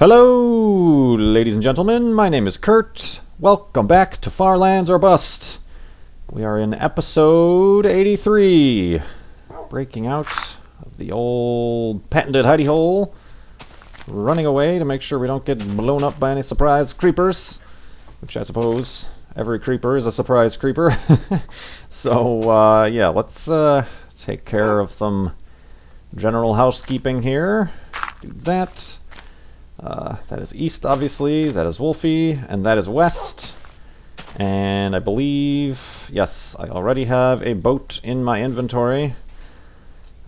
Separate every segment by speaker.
Speaker 1: Hello, ladies and gentlemen. My name is Kurt. Welcome back to Far Lands or Bust. We are in episode 83, breaking out of the old patented hidey hole, running away to make sure we don't get blown up by any surprise creepers, which I suppose every creeper is a surprise creeper. So, yeah, let's take care of some general housekeeping here. Do that. That is east, obviously. That is Wolfie, and that is west. And I believe, yes, I already have a boat in my inventory.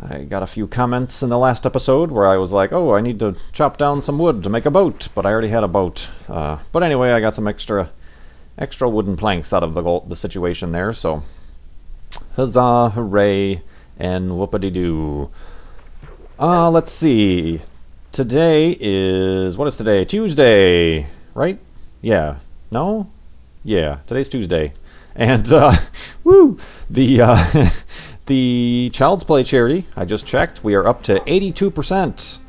Speaker 1: I got a few comments in the last episode where I was like, oh, I need to chop down some wood to make a boat, but I already had a boat. But anyway, I got some extra wooden planks out of the situation there, so huzzah, hooray, and whoopity-doo. Let's see. Today is, what is today? Tuesday, right? Yeah. No? Yeah, today's Tuesday. And, woo! The Child's Play charity, I just checked, we are up to 82%.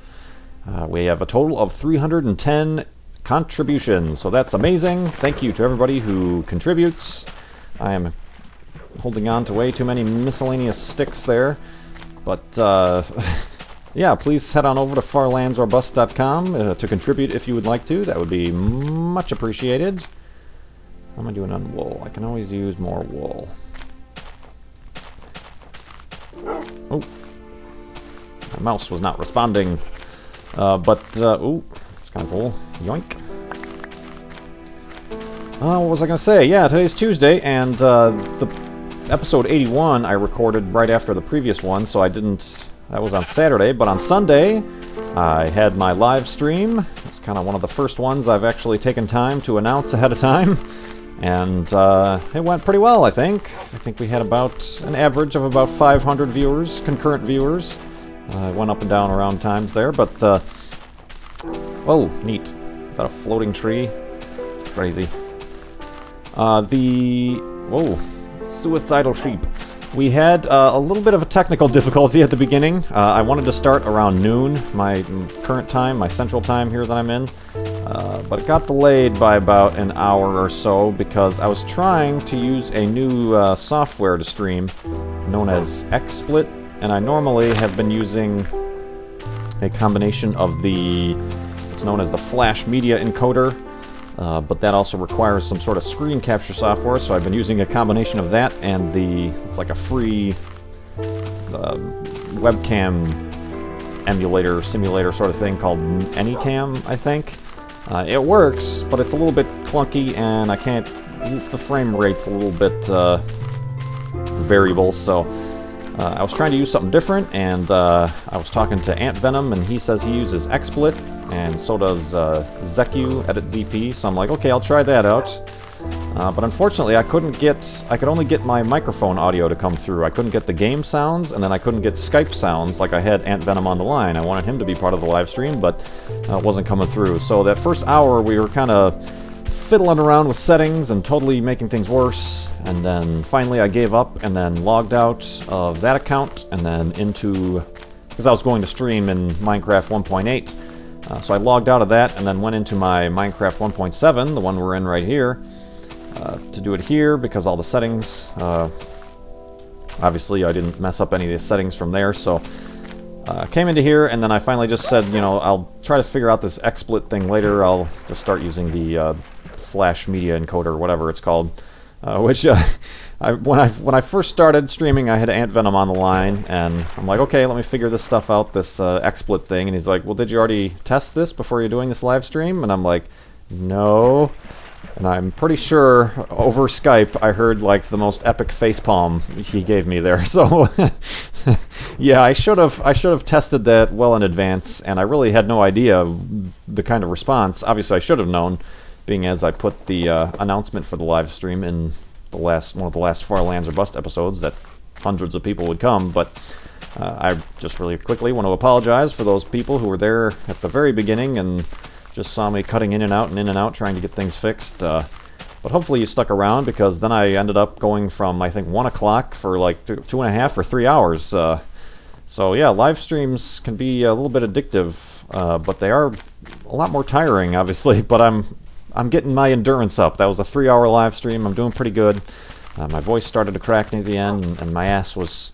Speaker 1: We have a total of 310 contributions, so that's amazing. Thank you to everybody who contributes. I am holding on to way too many miscellaneous sticks there, but, yeah, please head on over to farlandsorbust.com to contribute if you would like to. That would be much appreciated. How am I doing on wool? I can always use more wool. Oh. My mouse was not responding. Ooh, it's kind of cool. Yoink. What was I going to say? Yeah, today's Tuesday, and the episode 81 I recorded right after the previous one, so I didn't... That was on Saturday, but on Sunday, I had my live stream. It's kind of one of the first ones I've actually taken time to announce ahead of time. And it went pretty well, I think. I think we had about an average of about 500 viewers, concurrent viewers. It went up and down around times there, but... oh, neat. Is that a floating tree? It's crazy. Whoa, suicidal sheep. We had a little bit of a technical difficulty at the beginning. I wanted to start around noon, my current time, my central time here that I'm in. But it got delayed by about an hour or so because I was trying to use a new software to stream known as XSplit, and I normally have been using a combination of what's known as the Flash Media Encoder, but that also requires some sort of screen capture software, so I've been using a combination of that and it's like a free webcam emulator, simulator sort of thing called Anycam, I think. It works, but it's a little bit clunky, and I can't... the frame rate's a little bit variable, so I was trying to use something different, and I was talking to Ant Venom, and he says he uses XSplit, and so does Zeku, Edit ZP, so I'm like, okay, I'll try that out. But unfortunately, I could only get my microphone audio to come through. I couldn't get the game sounds, and then I couldn't get Skype sounds like I had Ant Venom on the line. I wanted him to be part of the live stream, but it wasn't coming through. So that first hour, we were kind of fiddling around with settings and totally making things worse. And then finally, I gave up and then logged out of that account and then because I was going to stream in Minecraft 1.8. So I logged out of that and then went into my Minecraft 1.7, the one we're in right here, to do it here because all the settings, obviously I didn't mess up any of the settings from there, so I came into here and then I finally just said, you know, I'll try to figure out this XSplit thing later. I'll just start using the Flash Media Encoder, whatever it's called, which when I first started streaming, I had Ant Venom on the line, and I'm like, okay, let me figure this stuff out, this XSplit thing, and he's like, well, did you already test this before you're doing this live stream? And I'm like, no. And I'm pretty sure over Skype I heard like the most epic facepalm he gave me there. So yeah, I should have tested that well in advance, and I really had no idea the kind of response. Obviously I should have known, being as I put the announcement for the live stream in one of the last Far Lands or Bust episodes that hundreds of people would come, but I just really quickly want to apologize for those people who were there at the very beginning and just saw me cutting in and out trying to get things fixed. But hopefully you stuck around, because then I ended up going from, I think, 1 o'clock for like 2.5 or 3 hours. So yeah, live streams can be a little bit addictive, but they are a a lot more tiring, obviously, but I'm getting my endurance up. That was a 3-hour live stream. I'm doing pretty good. My voice started to crack near the end, and my ass was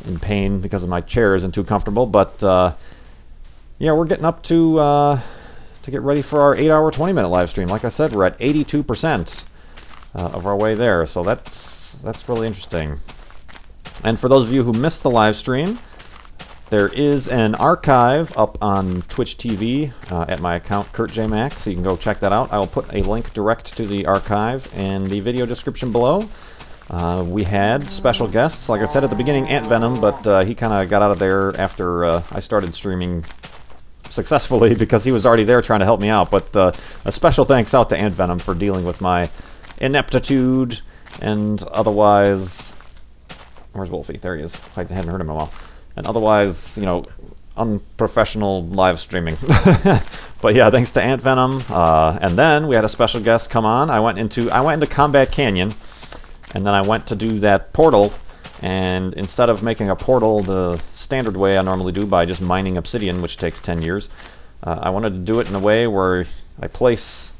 Speaker 1: in pain because of my chair isn't too comfortable. But yeah, we're getting up to get ready for our 8-hour, 20-minute live stream. Like I said, we're at 82% of our way there, so that's really interesting. And for those of you who missed the live stream, there is an archive up on Twitch TV at my account, KurtJMac, so you can go check that out. I will put a link direct to the archive in the video description below. We had special guests, like I said at the beginning, Ant Venom, but he kind of got out of there after I started streaming successfully because he was already there trying to help me out. But a special thanks out to Ant Venom for dealing with my ineptitude and otherwise... Where's Wolfie? There he is. I hadn't heard him in a while. And otherwise, you know, unprofessional live streaming. But yeah, thanks to Ant Venom. And then we had a special guest come on. I went into Combat Canyon, and then I went to do that portal. And instead of making a portal the standard way I normally do by just mining obsidian, which takes 10 years, I wanted to do it in a way where I place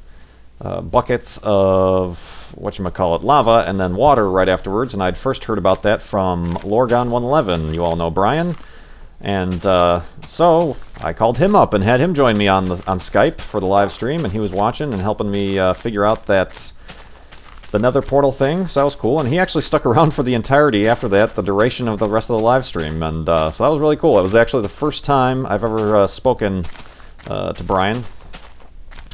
Speaker 1: buckets of lava and then water right afterwards. And I'd first heard about that from Lorgon111. You all know Brian, and so I called him up and had him join me on Skype for the live stream, and he was watching and helping me figure out the nether portal thing. So that was cool, and he actually stuck around for the entirety after that, the duration of the rest of the live stream, and so that was really cool. It was actually the first time I've ever spoken to Brian.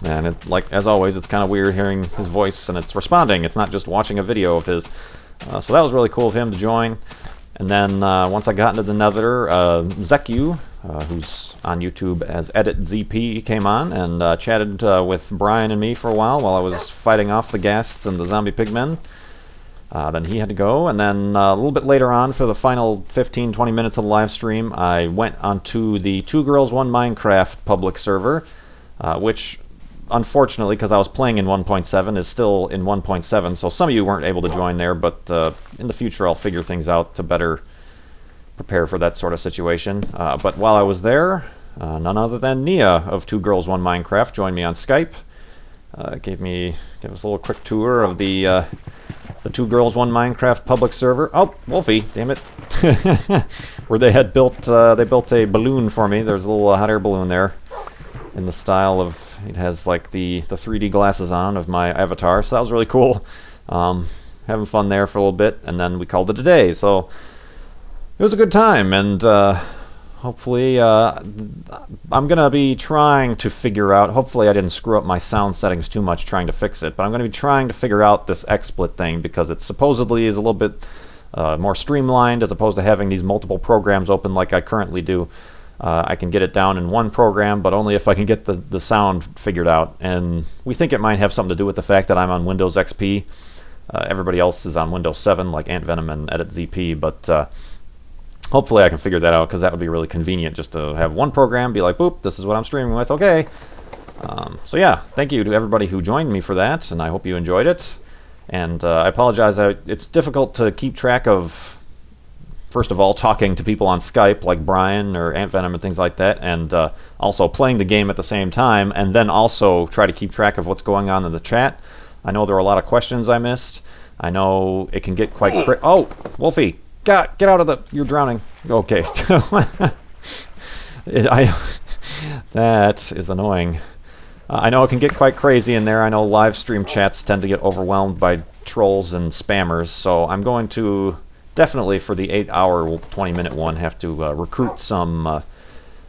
Speaker 1: And as always, it's kind of weird hearing his voice, and it's responding. It's not just watching a video of his. So that was really cool of him to join. And then once I got into the nether, Zeku, who's on YouTube as EditZP, came on and chatted with Brian and me for a while I was fighting off the ghasts and the zombie pigmen. Then he had to go, and then a little bit later on, for the final 15-20 minutes of the live stream, I went onto the 2 Girls 1 Minecraft public server, which... unfortunately, because I was playing in 1.7, is still in 1.7, so some of you weren't able to join there, but in the future I'll figure things out to better prepare for that sort of situation. But while I was there, none other than Nia of 2 Girls 1 Minecraft joined me on Skype. Gave us a little quick tour of the 2 Girls 1 Minecraft public server. Oh, Wolfie, damn it. Where they had built a balloon for me. There's a little hot air balloon there, in the style of, it has like the 3D glasses on of my avatar, so that was really cool. Having fun there for a little bit, and then we called it a day, so it was a good time, and hopefully I'm going to be trying to figure out, hopefully I didn't screw up my sound settings too much trying to fix it, but I'm going to be trying to figure out this XSplit thing, because it supposedly is a little bit more streamlined as opposed to having these multiple programs open like I currently do. I can get it down in one program, but only if I can get the sound figured out. And we think it might have something to do with the fact that I'm on Windows XP. Everybody else is on Windows 7, like Ant Venom and EditZP, but hopefully I can figure that out, because that would be really convenient just to have one program, be like, boop, this is what I'm streaming with, okay. So yeah, thank you to everybody who joined me for that, and I hope you enjoyed it. And I apologize, it's difficult to keep track of, first of all, talking to people on Skype, like Brian or Ant Venom and things like that, and also playing the game at the same time, and then also try to keep track of what's going on in the chat. I know there are a lot of questions I missed. I know it can get quite... Oh, Wolfie, get out of the... You're drowning. Okay. That is annoying. I know it can get quite crazy in there. I know live stream chats tend to get overwhelmed by trolls and spammers, so I'm going to... definitely for the 8-hour, 20-minute one, have to recruit some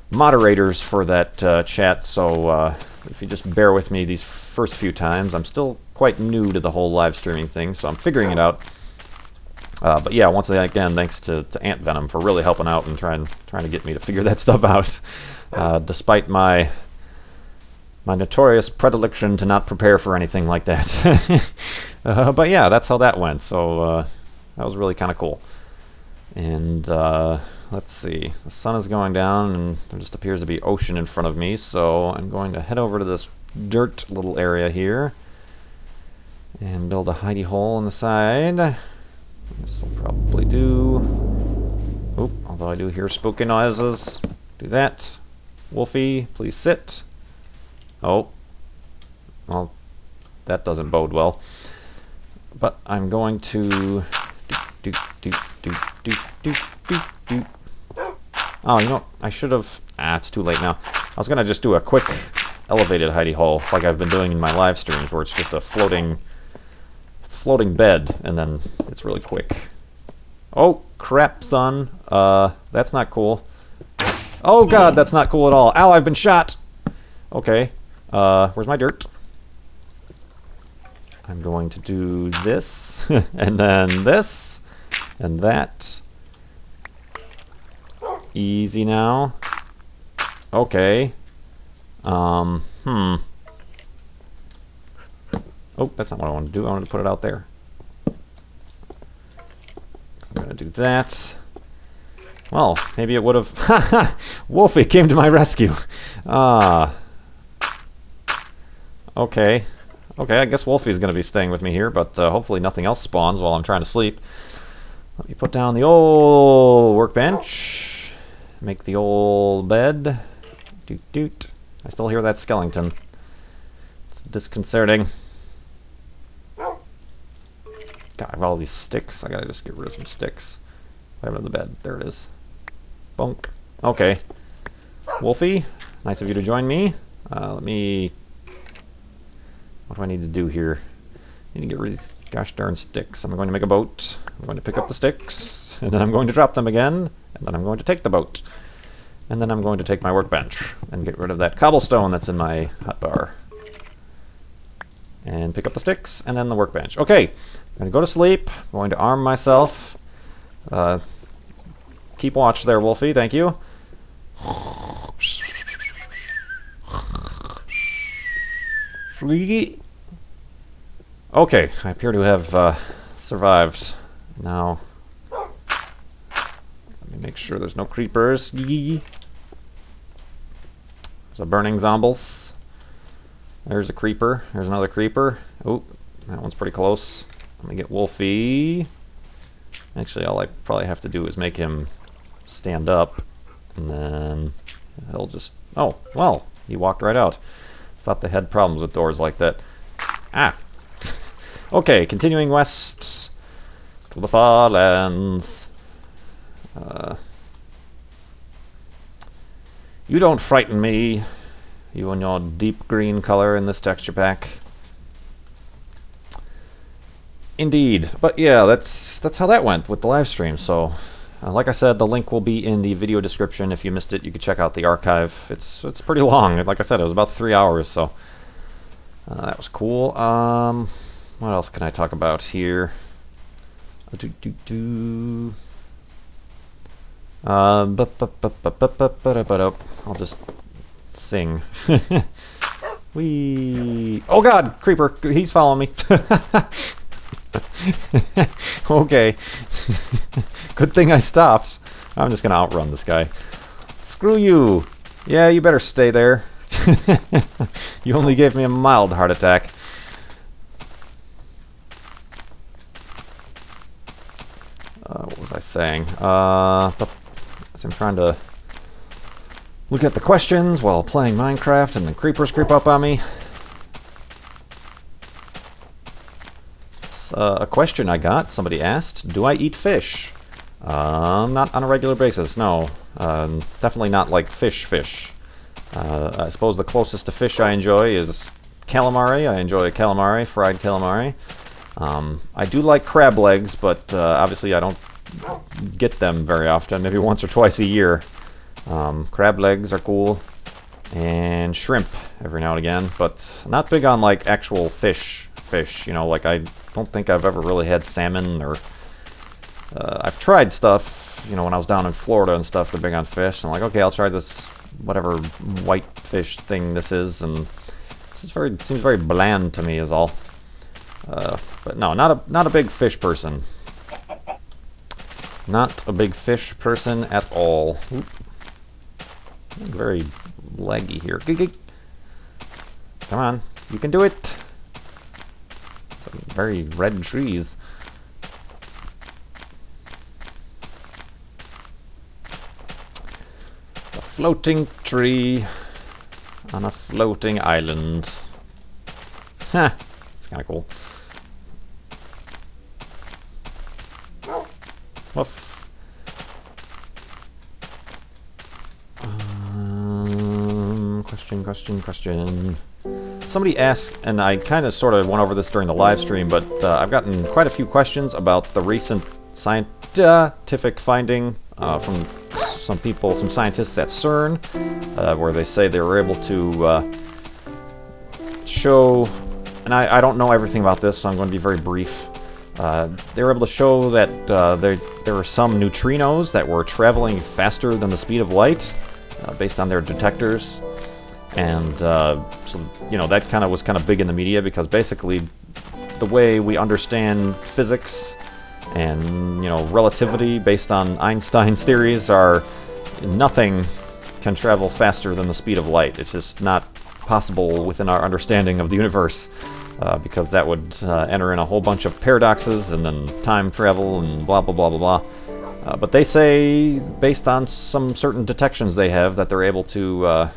Speaker 1: moderators for that chat, so if you just bear with me these first few times. I'm still quite new to the whole live streaming thing, so I'm figuring it out. But yeah, once again, thanks to Ant Venom for really helping out and trying to get me to figure that stuff out, despite my notorious predilection to not prepare for anything like that. But yeah, that's how that went, so... that was really kind of cool. And let's see. The sun is going down, and there just appears to be ocean in front of me, so I'm going to head over to this dirt little area here and build a hidey hole on the side. This will probably do. Oop, although I do hear spooky noises. Do that. Wolfie, please sit. Oh. Well, that doesn't bode well. But I'm going to... Oh, you know, I should have... Ah, it's too late now. I was going to just do a quick elevated hidey hole like I've been doing in my live streams where it's just a floating bed and then it's really quick. Oh, crap, son. That's not cool. Oh, God, that's not cool at all. Ow, I've been shot. Okay. Where's my dirt? I'm going to do this, and then this, and that. Easy now. Okay. Oh, that's not what I wanted to do. I wanted to put it out there. So I'm going to do that. Well, maybe it would have... Wolfie came to my rescue. Okay. Okay, I guess Wolfie's going to be staying with me here, but hopefully nothing else spawns while I'm trying to sleep. Let me put down the old workbench. Make the old bed. Doot doot. I still hear that skeleton. It's disconcerting. God, I have all these sticks. I gotta just get rid of some sticks. Right under the bed. There it is. Bunk. Okay. Wolfie, nice of you to join me. Let me... What do I need to do here? I need to get rid of these gosh darn sticks. I'm going to make a boat. I'm going to pick up the sticks, and then I'm going to drop them again, and then I'm going to take the boat. And then I'm going to take my workbench and get rid of that cobblestone that's in my hotbar. And pick up the sticks, and then the workbench. Okay, I'm going to go to sleep. I'm going to arm myself. Keep watch there, Wolfie. Thank you. Okay, I appear to have survived. Now, let me make sure there's no creepers. There's a burning zombies. There's a creeper. There's another creeper. Oh, that one's pretty close. Let me get Wolfie. Actually, all I probably have to do is make him stand up, and then he'll just... Oh, well, he walked right out. Thought they had problems with doors like that. Ah! Okay, continuing west to the far lands. You don't frighten me, you and your deep green color in this texture pack. Indeed. But yeah, that's how that went with the live stream. So, like I said, the link will be in the video description. If you missed it, you can check out the archive. It's pretty long. Like I said, it was about 3 hours, so that was cool. What else can I talk about here? I'll just sing. Wee. Oh God, creeper! He's following me. Okay. Good thing I stopped. I'm just gonna outrun this guy. Screw you. Yeah, you better stay there. You only gave me a mild heart attack. What was I saying? I'm trying to look at the questions while playing Minecraft, and the creepers creep up on me. A question I got, somebody asked, do I eat fish? Not on a regular basis, no. Definitely not like fish. I suppose the closest to fish I enjoy is calamari. I enjoy calamari, fried calamari. I do like crab legs, but obviously I don't get them very often, maybe once or twice a year. Crab legs are cool. And shrimp every now and again, but not big on like actual fish, you know, like I don't think I've ever really had salmon, or I've tried stuff, you know, when I was down in Florida and stuff, they're big on fish. I'm like, okay, I'll try this whatever white fish thing this is, and this is seems very bland to me is all. But no, not a big fish person. Not a big fish person at all. Oop. I'm very laggy here. Come on, you can do it. Some very red trees. The floating tree. On a floating island. Huh. It's kind of cool. Woof. Question. Somebody asked, and I kind of sort of went over this during the live stream, but I've gotten quite a few questions about the recent scientific finding from some people, some scientists at CERN, where they say they were able to show, and I don't know everything about this, so I'm going to be very brief. They were able to show that there were some neutrinos that were traveling faster than the speed of light, based on their detectors. And so, you know, that kind of was kind of big in the media, because basically the way we understand physics and, you know, relativity based on Einstein's theories are nothing can travel faster than the speed of light. It's just not possible within our understanding of the universe, because that would enter in a whole bunch of paradoxes and then time travel and blah, blah, blah, blah, blah. But they say, based on some certain detections they have, that they're able to...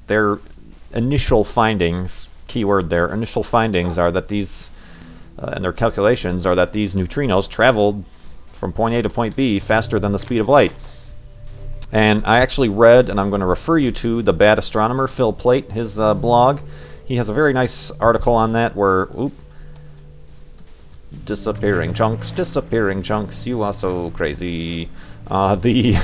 Speaker 1: their initial findings, keyword there, initial findings are that these, and their calculations are that these neutrinos traveled from point A to point B faster than the speed of light. And I actually read, and I'm going to refer you to the Bad Astronomer, Phil Plait, his blog. He has a very nice article on that where, disappearing chunks, you are so crazy. He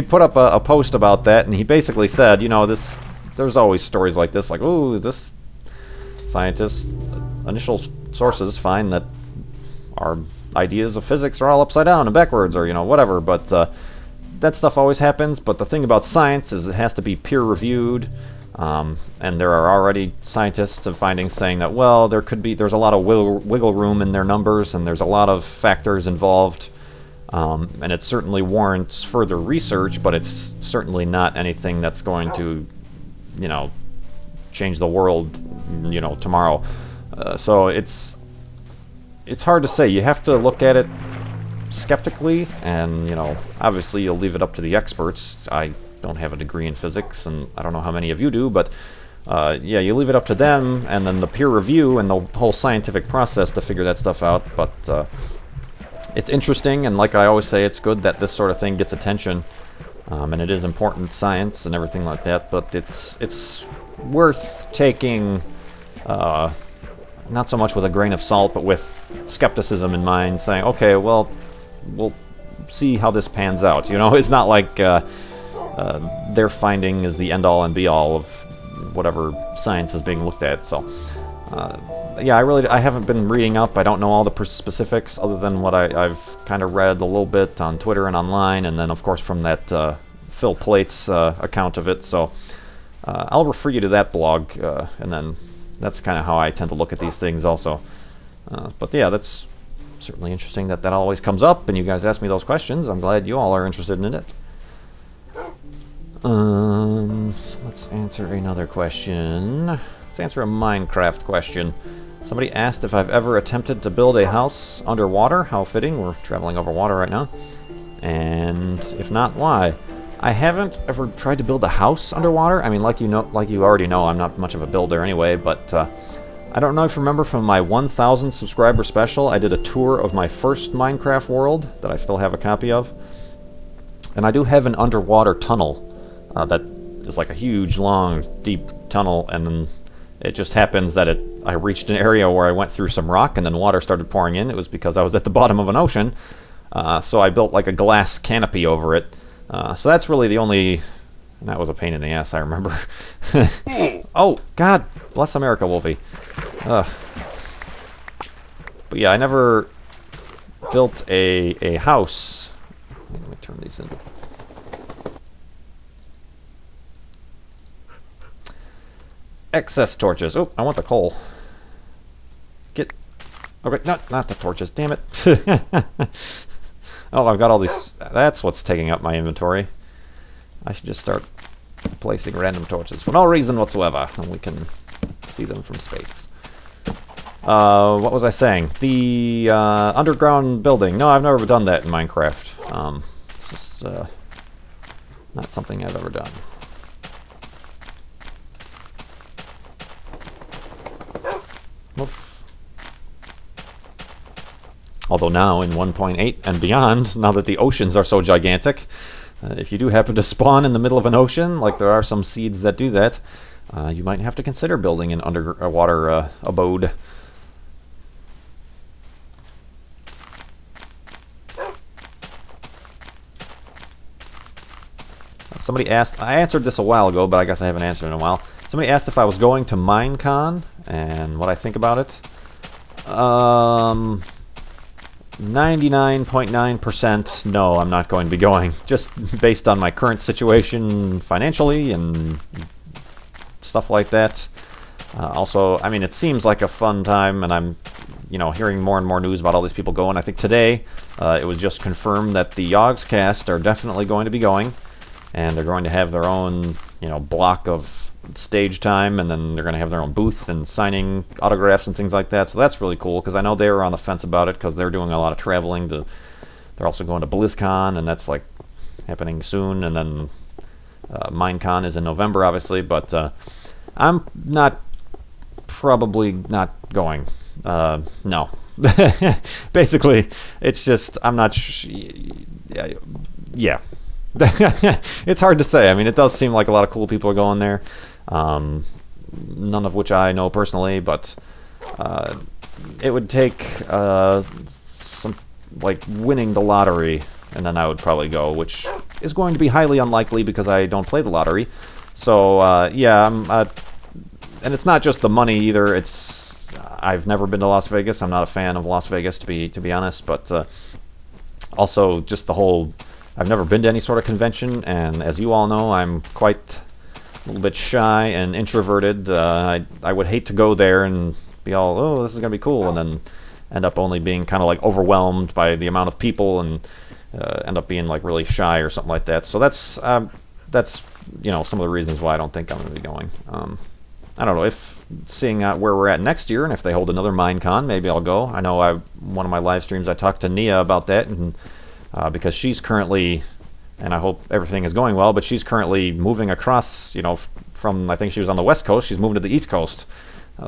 Speaker 1: put up a post about that, and he basically said, you know, there's always stories like this, like, oh, this scientist, initial sources find that our ideas of physics are all upside down and backwards, or, you know, whatever, but that stuff always happens. But the thing about science is it has to be peer-reviewed, and there are already scientists and findings saying that, well, there's a lot of wiggle room in their numbers, and there's a lot of factors involved. And it certainly warrants further research, but it's certainly not anything that's going to, you know, change the world, you know, tomorrow. So it's hard to say. You have to look at it skeptically, and, you know, obviously you'll leave it up to the experts. I don't have a degree in physics, and I don't know how many of you do, but yeah, you leave it up to them, and then the peer review and the whole scientific process to figure that stuff out. But it's interesting, and like I always say, it's good that this sort of thing gets attention, and it is important science and everything like that, but it's worth taking, not so much with a grain of salt, but with skepticism in mind, saying, okay, well, we'll see how this pans out. You know, it's not like their finding is the end-all and be-all of whatever science is being looked at, so... yeah, I haven't been reading up. I don't know all the specifics other than what I've kind of read a little bit on Twitter and online, and then, of course, from that Phil Plait's account of it. So I'll refer you to that blog, and then that's kind of how I tend to look at these things also. But yeah, that's certainly interesting that always comes up, and you guys ask me those questions. I'm glad you all are interested in it. So let's answer another question. Let's answer a Minecraft question. Somebody asked if I've ever attempted to build a house underwater. How fitting, we're traveling over water right now. And if not, why? I haven't ever tried to build a house underwater. I mean, like you already know, I'm not much of a builder anyway, but I don't know if you remember from my 1,000 subscriber special, I did a tour of my first Minecraft world that I still have a copy of. And I do have an underwater tunnel that is like a huge, long, deep tunnel, and then it just happens that I reached an area where I went through some rock and then water started pouring in. It was because I was at the bottom of an ocean. So I built like a glass canopy over it. So that's really the only... And that was a pain in the ass, I remember. Oh, God! Bless America, Wolfie. But yeah, I never built a house. Let me turn these in. Excess torches. Oh, I want the coal. Get... Okay, not the torches, damn it. Oh, I've got all these... That's what's taking up my inventory. I should just start placing random torches for no reason whatsoever, and we can see them from space. What was I saying? The underground building. No, I've never done that in Minecraft. It's just not something I've ever done. Oof. Although now in 1.8 and beyond, now that the oceans are so gigantic, if you do happen to spawn in the middle of an ocean, like there are some seeds that do that, you might have to consider building an underwater abode. Somebody asked, I answered this a while ago, but I guess I haven't answered in a while. Somebody asked if I was going to Minecon and what I think about it. 99.9% no, I'm not going to be going. Just based on my current situation financially and stuff like that. Also, I mean, it seems like a fun time, and I'm, hearing more and more news about all these people going. I think today it was just confirmed that the Yogscast are definitely going to be going, and they're going to have their own, block of stage time, and then they're going to have their own booth and signing autographs and things like that. So that's really cool, because I know they were on the fence about it because they're doing a lot of traveling. They're also going to BlizzCon, and that's like happening soon. And then Minecon is in November, obviously, but I'm probably not going. No. Basically, it's just, I'm not yeah. It's hard to say. I mean, it does seem like a lot of cool people are going there. None of which I know personally, but it would take some, like, winning the lottery, and then I would probably go, which is going to be highly unlikely because I don't play the lottery. So, yeah, and it's not just the money either. I've never been to Las Vegas. I'm not a fan of Las Vegas, to be honest, but also just the whole... I've never been to any sort of convention, and as you all know, I'm quite a little bit shy and introverted. I would hate to go there and be all, oh, this is going to be cool, and then end up only being kind of like overwhelmed by the amount of people and end up being like really shy or something like that. So that's some of the reasons why I don't think I'm going to be going. I don't know, if seeing where we're at next year, and if they hold another Minecon, maybe I'll go. I know one of my live streams, I talked to Nia about that, and because she's currently, and I hope everything is going well, but she's currently moving across, from, I think she was on the West Coast, she's moving to the East Coast.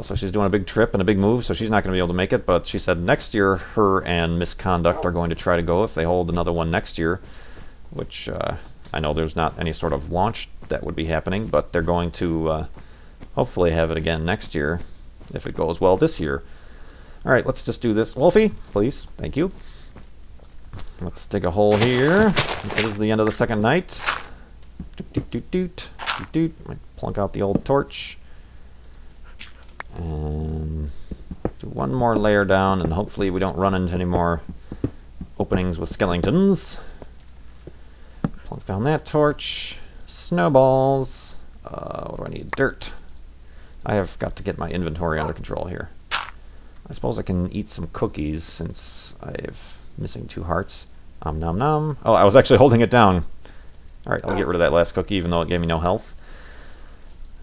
Speaker 1: So she's doing a big trip and a big move, so she's not going to be able to make it, but she said next year her and Misconduct are going to try to go if they hold another one next year, which I know there's not any sort of launch that would be happening, but they're going to hopefully have it again next year if it goes well this year. All right, let's just do this. Wolfie, please. Thank you. Let's dig a hole here. This is the end of the second night. Might plunk out the old torch. And do one more layer down, and hopefully we don't run into any more openings with skeletons. Plunk down that torch. Snowballs. What do I need? Dirt. I have got to get my inventory under control here. I suppose I can eat some cookies since I've missing 2 hearts. Nom nom. Oh, I was actually holding it down. Alright, I'll get rid of that last cookie even though it gave me no health.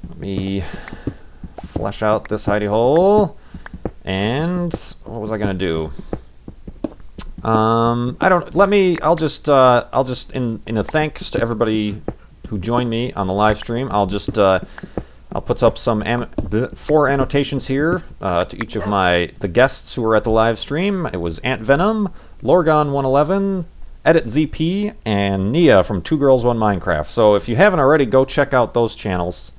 Speaker 1: Let me flesh out this hidey hole. And what was I gonna do? I'll just in a thanks to everybody who joined me on the live stream, I'll put up some 4 annotations here to each of the guests who were at the live stream. It was Ant Venom, Lorgon111, Edit ZP, and Nia from 2 Girls 1 Minecraft. So if you haven't already, go check out those channels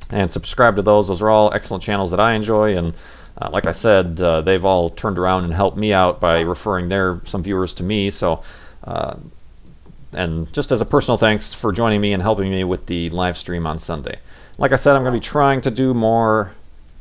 Speaker 1: and subscribe to those. Those are all excellent channels that I enjoy, and like I said, they've all turned around and helped me out by referring some viewers to me. So, and just as a personal thanks for joining me and helping me with the live stream on Sunday. Like I said, I'm going to be trying to do more.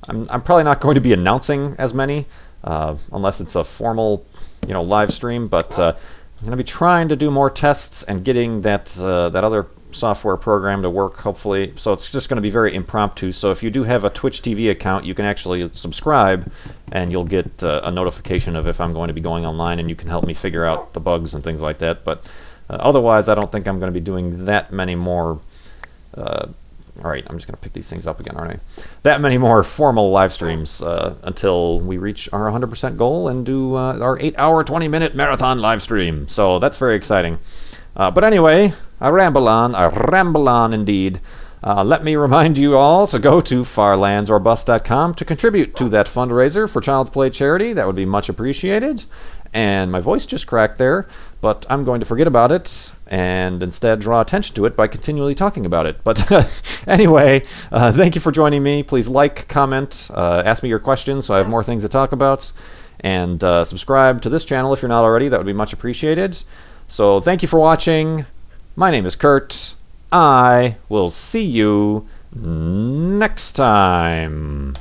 Speaker 1: I'm probably not going to be announcing as many, unless it's a formal, live stream. But I'm going to be trying to do more tests and getting that other software program to work, hopefully. So it's just going to be very impromptu. So if you do have a Twitch TV account, you can actually subscribe, and you'll get a notification of if I'm going to be going online, and you can help me figure out the bugs and things like that. But otherwise, I don't think I'm going to be doing that many more. Alright, I'm just going to pick these things up again, aren't I? That many more formal live streams until we reach our 100% goal and do our 8-hour, 20-minute marathon live stream. So that's very exciting. But anyway, I ramble on indeed. Let me remind you all to go to farlandsorbust.com to contribute to that fundraiser for Child's Play charity. That would be much appreciated. And my voice just cracked there, but I'm going to forget about it and instead draw attention to it by continually talking about it. But anyway, thank you for joining me. Please like, comment, ask me your questions so I have more things to talk about. And subscribe to this channel if you're not already. That would be much appreciated. So thank you for watching. My name is Kurt. I will see you next time.